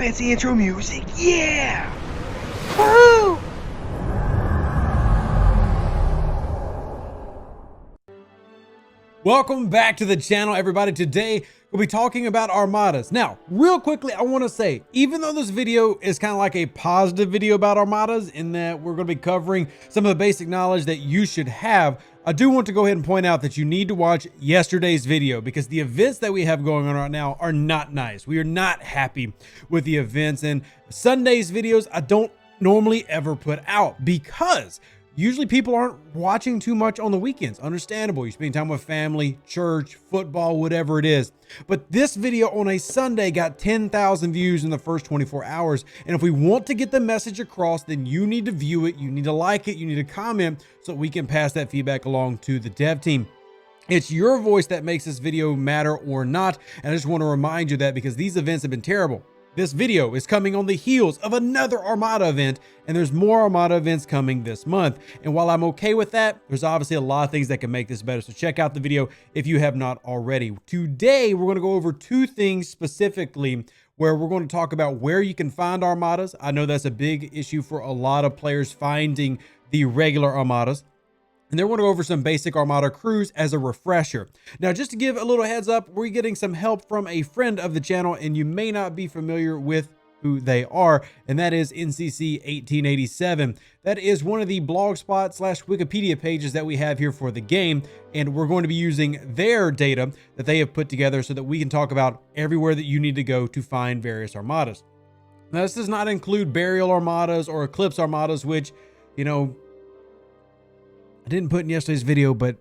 fancy intro music. Yeah! Woo! Welcome back to the channel, everybody. Today we'll be talking about Armadas. Now, real quickly, I want to say, even though this video is kind of like a positive video about Armadas in that we're going to be covering some of the basic knowledge that you should have, I do want to go ahead and point out that you need to watch yesterday's video because the events that we have going on right now are not nice. We are not happy with the events, and Sunday's videos I don't normally ever put out because usually people aren't watching too much on the weekends. Understandable. You spend time with family, church, football, whatever it is. But this video on a Sunday got 10,000 views in the first 24 hours. And if we want to get the message across, then you need to view it. You need to like it. You need to comment so we can pass that feedback along to the dev team. It's your voice that makes this video matter or not. And I just want to remind you that because these events have been terrible. This video is coming on the heels of another Armada event, and there's more Armada events coming this month. And while I'm okay with that, there's obviously a lot of things that can make this better. So check out the video if you have not already. Today, we're going to go over two things specifically where we're going to talk about where you can find Armadas. I know that's a big issue for a lot of players finding the regular Armadas. And then we're going to go over some basic Armada crews as a refresher. Now, just to give a little heads up, we're getting some help from a friend of the channel, and you may not be familiar with who they are, and that is NCC 1887. That is one of the blogspot / Wikipedia pages that we have here for the game, and we're going to be using their data that they have put together so that we can talk about everywhere that you need to go to find various Armadas. Now, this does not include burial Armadas or eclipse Armadas, which, you know, I didn't put in yesterday's video, but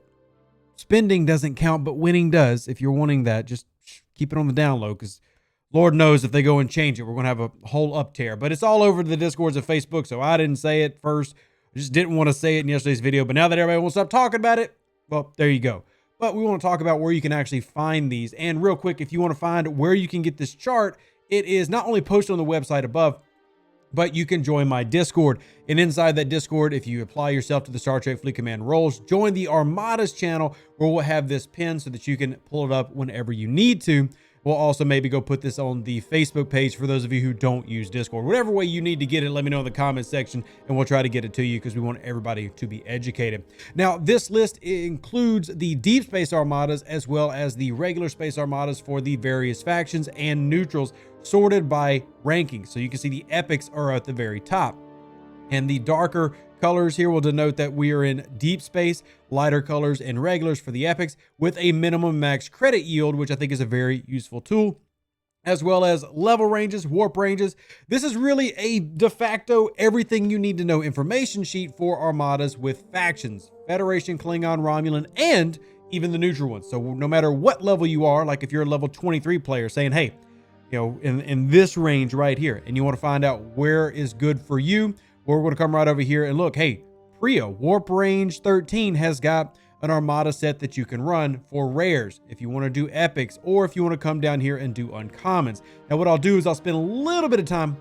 spending doesn't count, but winning does. If you're wanting that, just keep it on the down low, because Lord knows if they go and change it, we're going to have a whole up tear. But it's all over the Discords of Facebook, so I didn't say it first. I just didn't want to say it in yesterday's video, but now that everybody won't stop talking about it, well, there you go. But we want to talk about where you can actually find these. And real quick, if you want to find where you can get this chart, it is not only posted on the website above, but you can join my Discord. And inside that Discord, if you apply yourself to the Star Trek Fleet Command roles, join the Armadas channel where we'll have this pinned so that you can pull it up whenever you need to. We'll also maybe go put this on the Facebook page for those of you who don't use Discord. Whatever way you need to get it, let me know in the comment section and we'll try to get it to you because we want everybody to be educated. Now, this list includes the Deep Space Armadas as well as the regular Space Armadas for the various factions and neutrals, sorted by ranking. So you can see the epics are at the very top. And the darker colors here will denote that we are in deep space, lighter colors and regulars for the epics with a minimum max credit yield, which I think is a very useful tool, as well as level ranges, warp ranges. This is really a de facto everything you need to know information sheet for Armadas with factions, Federation, Klingon, Romulan, and even the neutral ones. So no matter what level you are, like if you're a level 23 player saying, hey, you know, in this range right here, and you want to find out where is good for you, we're going to come right over here and look. Hey, Priya, Warp Range 13 has got an Armada set that you can run for rares if you want to do epics, or if you want to come down here and do uncommons. Now, what I'll do is I'll spend a little bit of time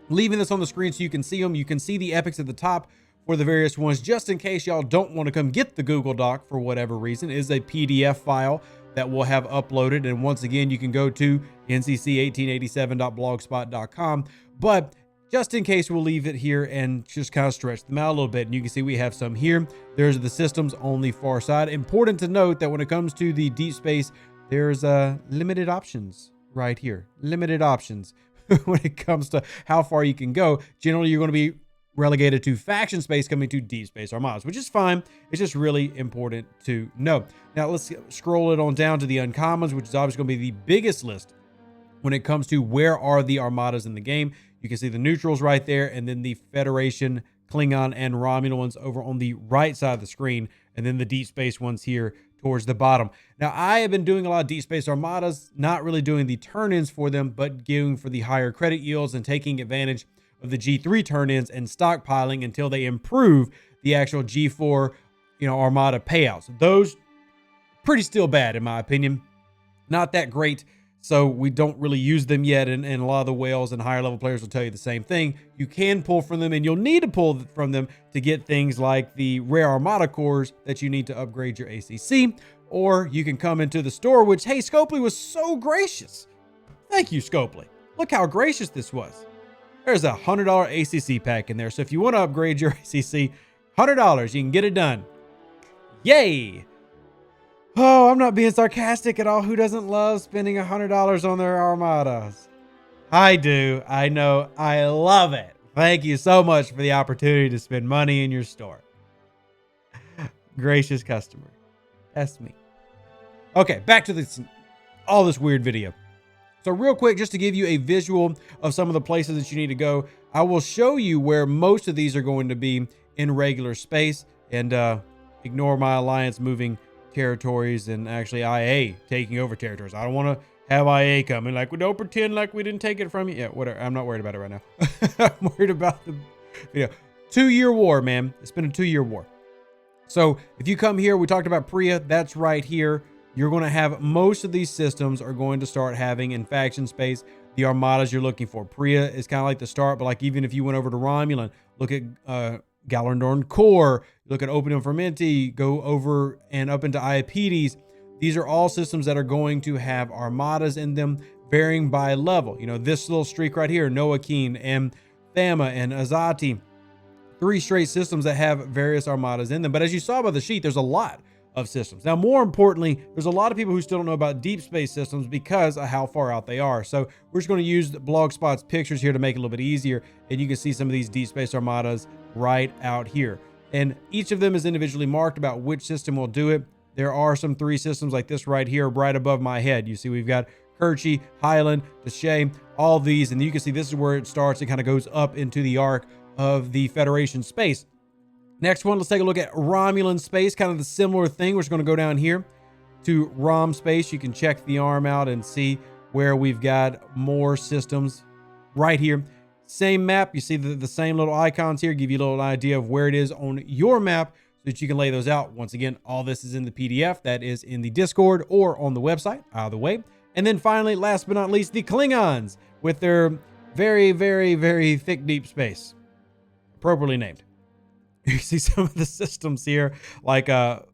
leaving this on the screen so you can see them. You can see the epics at the top for the various ones, just in case y'all don't want to come get the Google Doc for whatever reason. It is a PDF file that we'll have uploaded. And once again, you can go to ncc1887.blogspot.com. But just in case, we'll leave it here and just kind of stretch them out a little bit. And you can see we have some here. There's the systems on the far side. Important to note that when it comes to the deep space, there's limited options right here. Limited options when it comes to how far you can go. Generally, you're going to be relegated to faction space coming to deep space Armadas, which is fine. It's just really important to know. Now, let's scroll it on down to the uncommons, which is obviously going to be the biggest list when it comes to where are the Armadas in the game. You can see the neutrals right there, and then the Federation, Klingon, and Romulans over on the right side of the screen, and then the deep space ones here towards the bottom. Now, I have been doing a lot of deep space Armadas, not really doing the turn-ins for them, but going for the higher credit yields and taking advantage of the G3 turn-ins and stockpiling until they improve the actual G4, Armada payouts. Those pretty still bad in my opinion. Not that great. So we don't really use them yet, and a lot of the whales and higher level players will tell you the same thing. You can pull from them, and you'll need to pull from them to get things like the rare Armada cores that you need to upgrade your ACC, or you can come into the store, which, hey, Scopely was so gracious. Thank you, Scopely. look how gracious this was. There's a $100 ACC pack in there. So if you want to upgrade your ACC, $100, you can get it done. Yay. Oh, I'm not being sarcastic at all. Who doesn't love spending $100 on their Armadas? I do. I know. I love it. Thank you so much for the opportunity to spend money in your store. Gracious customer. That's me. Okay, back to all this weird video. So real quick, just to give you a visual of some of the places that you need to go, I will show you where most of these are going to be in regular space, and ignore my alliance moving territories and actually IA taking over territories. I don't want to have IA coming like, we don't pretend like we didn't take it from you. Yeah, whatever. I'm not worried about it right now. I'm worried about the 2-year war, man. It's been a 2-year war. So if you come here, we talked about Priya, that's right here. You're going to have most of these systems are going to start having in faction space the armadas you're looking for. Priya is kind of like the start, but like even if you went over to Romulan, look at Galandorn Core, look at Opium Fermenti, go over and up into Iapedes. These are all systems that are going to have armadas in them, varying by level. You know, this little streak right here, Noakeen and Thama and Azati, 3 straight systems that have various armadas in them. But as you saw by the sheet, there's a lot of systems. Now, more importantly, there's a lot of people who still don't know about deep space systems because of how far out they are. So we're just going to use Blogspot's pictures here to make it a little bit easier. And you can see some of these deep space armadas right out here. And each of them is individually marked about which system will do it. There are some 3 systems like this right here, right above my head. You see, we've got Kerchi, Highland, Deshay, all these. And you can see this is where it starts. It kind of goes up into the arc of the Federation space. Next one, let's take a look at Romulan space, kind of the similar thing. We're just going to go down here to ROM space. You can check the arm out and see where we've got more systems right here. Same map. You see the same little icons here, give you a little idea of where it is on your map so that you can lay those out. Once again, all this is in the PDF that is in the Discord or on the website, either way. And then finally, last but not least, the Klingons with their very, very, very thick deep space, appropriately named. You see some of the systems here, like Bao.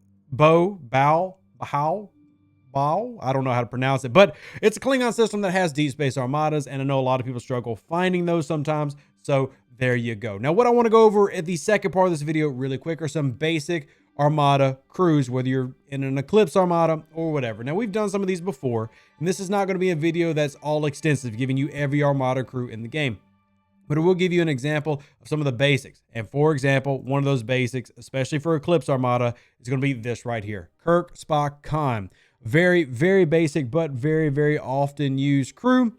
I don't know how to pronounce it, but it's a Klingon system that has deep space armadas, and I know a lot of people struggle finding those sometimes. So there you go. Now, what I want to go over at the second part of this video really quick are some basic Armada crews, whether you're in an Eclipse Armada or whatever. Now, we've done some of these before, and this is not going to be a video that's all extensive, giving you every Armada crew in the game. But it will give you an example of some of the basics. And for example, one of those basics, especially for Eclipse Armada, is going to be this right here. Kirk, Spock, Khan. Very, very basic, but very, very often used crew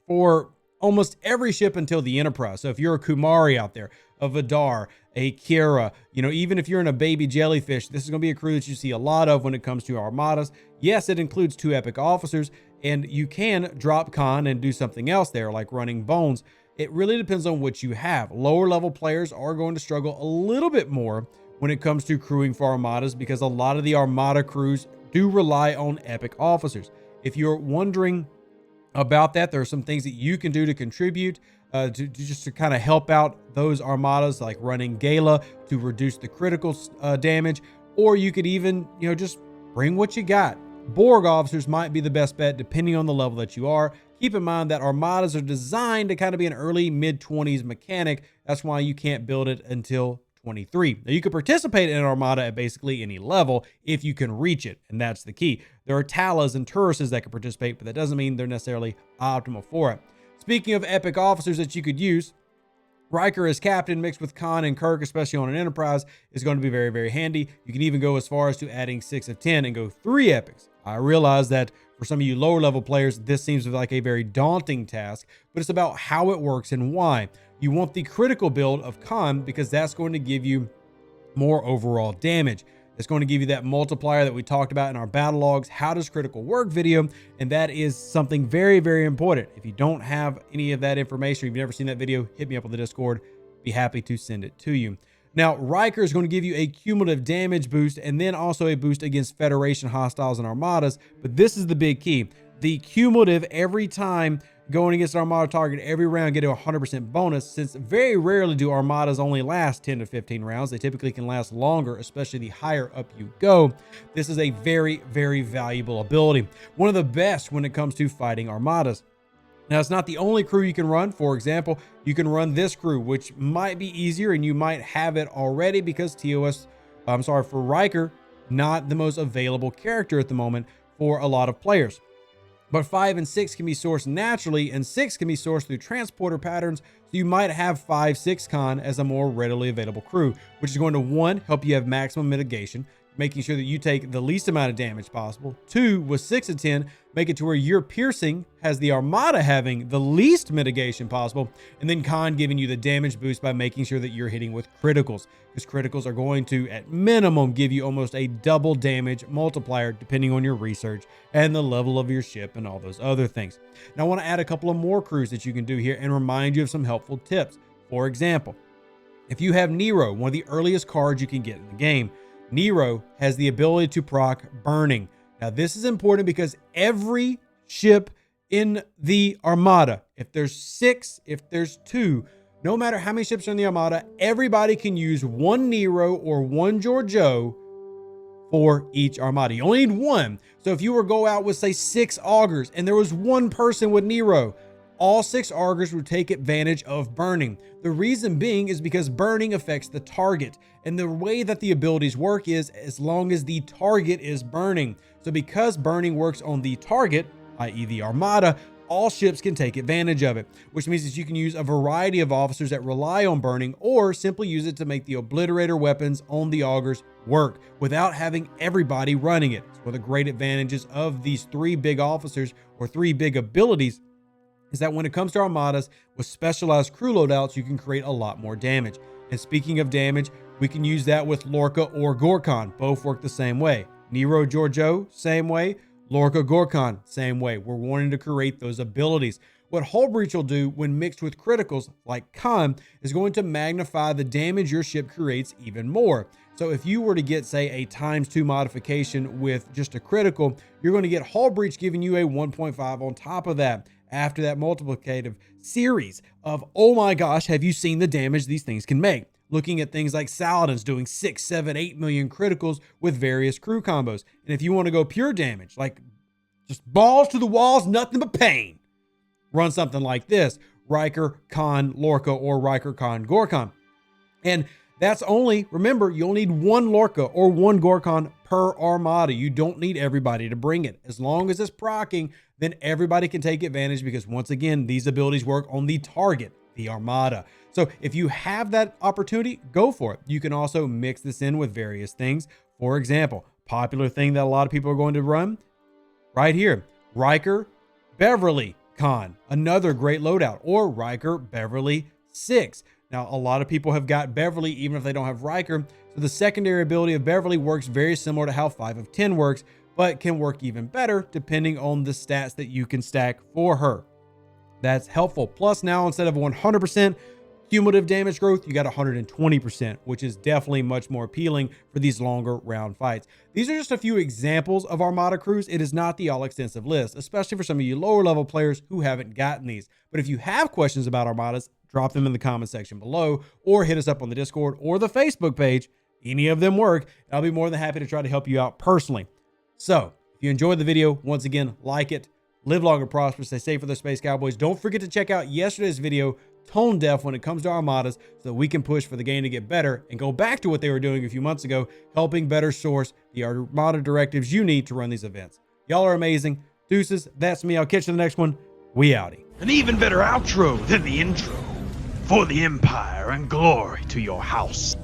for almost every ship until the Enterprise. So if you're a Kumari out there, a Vidar, a Kira, you know, even if you're in a baby jellyfish, this is going to be a crew that you see a lot of when it comes to Armadas. Yes, it includes 2 epic officers, and you can drop Khan and do something else there, like running Bones. It really depends on what you have. Lower level players are going to struggle a little bit more when it comes to crewing for Armadas because a lot of the Armada crews do rely on epic officers. If you're wondering about that, there are some things that you can do to contribute to kind of help out those Armadas, like running Gala to reduce the critical damage, or you could even, you know, just bring what you got. Borg officers might be the best bet depending on the level that you are. Keep in mind that Armadas are designed to kind of be an early mid-20s mechanic. That's why you can't build it until 23. Now, you can participate in an Armada at basically any level if you can reach it, and that's the key. There are Talas and Tauruses that can participate, but that doesn't mean they're necessarily optimal for it. Speaking of epic officers that you could use, Riker as captain mixed with Khan and Kirk, especially on an Enterprise, is going to be very, very handy. You can even go as far as to adding 6 of 10 and go 3 epics. I realize that for some of you lower level players, this seems like a very daunting task, but it's about how it works and why. You want the critical build of Khan because that's going to give you more overall damage. It's going to give you that multiplier that we talked about in our battle logs, how does critical work video, and that is something very, very important. If you don't have any of that information, or you've never seen that video, hit me up on the Discord. Be happy to send it to you. Now, Riker is going to give you a cumulative damage boost and then also a boost against Federation hostiles and Armadas. But this is the big key. The cumulative every time going against an Armada target, every round get a 100% bonus, since very rarely do Armadas only last 10 to 15 rounds. They typically can last longer, especially the higher up you go. This is a very, very valuable ability. One of the best when it comes to fighting Armadas. Now, it's not the only crew you can run. For example, you can run this crew, which might be easier and you might have it already because for Riker, not the most available character at the moment for a lot of players. But 5 and 6 can be sourced naturally, and 6 can be sourced through transporter patterns. So you might have 5/6 con as a more readily available crew, which is going to 1, help you have maximum mitigation, making sure that you take the least amount of damage possible. 2, with 6 and 10, make it to where your piercing has the Armada having the least mitigation possible. And then con giving you the damage boost by making sure that you're hitting with criticals, because criticals are going to, at minimum, give you almost a double damage multiplier depending on your research and the level of your ship and all those other things. Now, I want to add a couple of more crews that you can do here and remind you of some helpful tips. For example, if you have Nero, one of the earliest cards you can get in the game, Nero has the ability to proc burning. Now, this is important because every ship in the Armada, if there's 6, if there's 2, no matter how many ships are in the Armada, everybody can use 1 Nero or 1 Giorgio for each Armada. You only need 1. So if you were to go out with, say, 6 augurs and there was 1 person with Nero, all 6 augurs would take advantage of burning. The reason being is because burning affects the target. And the way that the abilities work is as long as the target is burning. So because burning works on the target, i.e. the Armada, all ships can take advantage of it, which means that you can use a variety of officers that rely on burning or simply use it to make the obliterator weapons on the augurs work without having everybody running it. It's one of the great advantages of these 3 big officers or 3 big abilities is that when it comes to Armadas with specialized crew loadouts, you can create a lot more damage. And speaking of damage, we can use that with Lorca or Gorkon. Both work the same way. Nero Giorgio, same way. Lorca Gorkon, same way. We're wanting to create those abilities. What Hull Breach will do when mixed with criticals like Con is going to magnify the damage your ship creates even more. So if you were to get, say, a ×2 modification with just a critical, you're going to get Hull Breach giving you a 1.5 on top of that. After that multiplicative series of, oh my gosh, have you seen the damage these things can make? Looking at things like Saladins doing 6, 7, 8 million criticals with various crew combos. And if you want to go pure damage, like just balls to the walls, nothing but pain, run something like this: Riker, Con, Lorca, or Riker, Con, Gorkon. And that's only, remember, you only need 1 Lorca or 1 Gorkon per Armada. You don't need everybody to bring it. As long as it's proccing, then everybody can take advantage because, once again, these abilities work on the target, the Armada. So if you have that opportunity, go for it. You can also mix this in with various things. For example, popular thing that a lot of people are going to run right here: Riker, Beverly, Con, another great loadout, or Riker, Beverly, 6. Now, a lot of people have got Beverly even if they don't have Riker. So the secondary ability of Beverly works very similar to how 5 of 10 works, but can work even better depending on the stats that you can stack for her. That's helpful. Plus, now instead of 100% cumulative damage growth, you got 120%, which is definitely much more appealing for these longer round fights. These are just a few examples of Armada crews. It is not the all-extensive list, especially for some of you lower level players who haven't gotten these. But if you have questions about Armadas, drop them in the comment section below or hit us up on the Discord or the Facebook page. Any of them work. I'll be more than happy to try to help you out personally. So if you enjoyed the video, once again, like it, live long and prosper, stay safe for the Space Cowboys. Don't forget to check out yesterday's video, tone deaf when it comes to Armadas, so that we can push for the game to get better and go back to what they were doing a few months ago, helping better source the Armada directives you need to run these events. Y'all are amazing. Deuces, that's me. I'll catch you in the next one. We outie. An even better outro than the intro. For the Empire and glory to your house.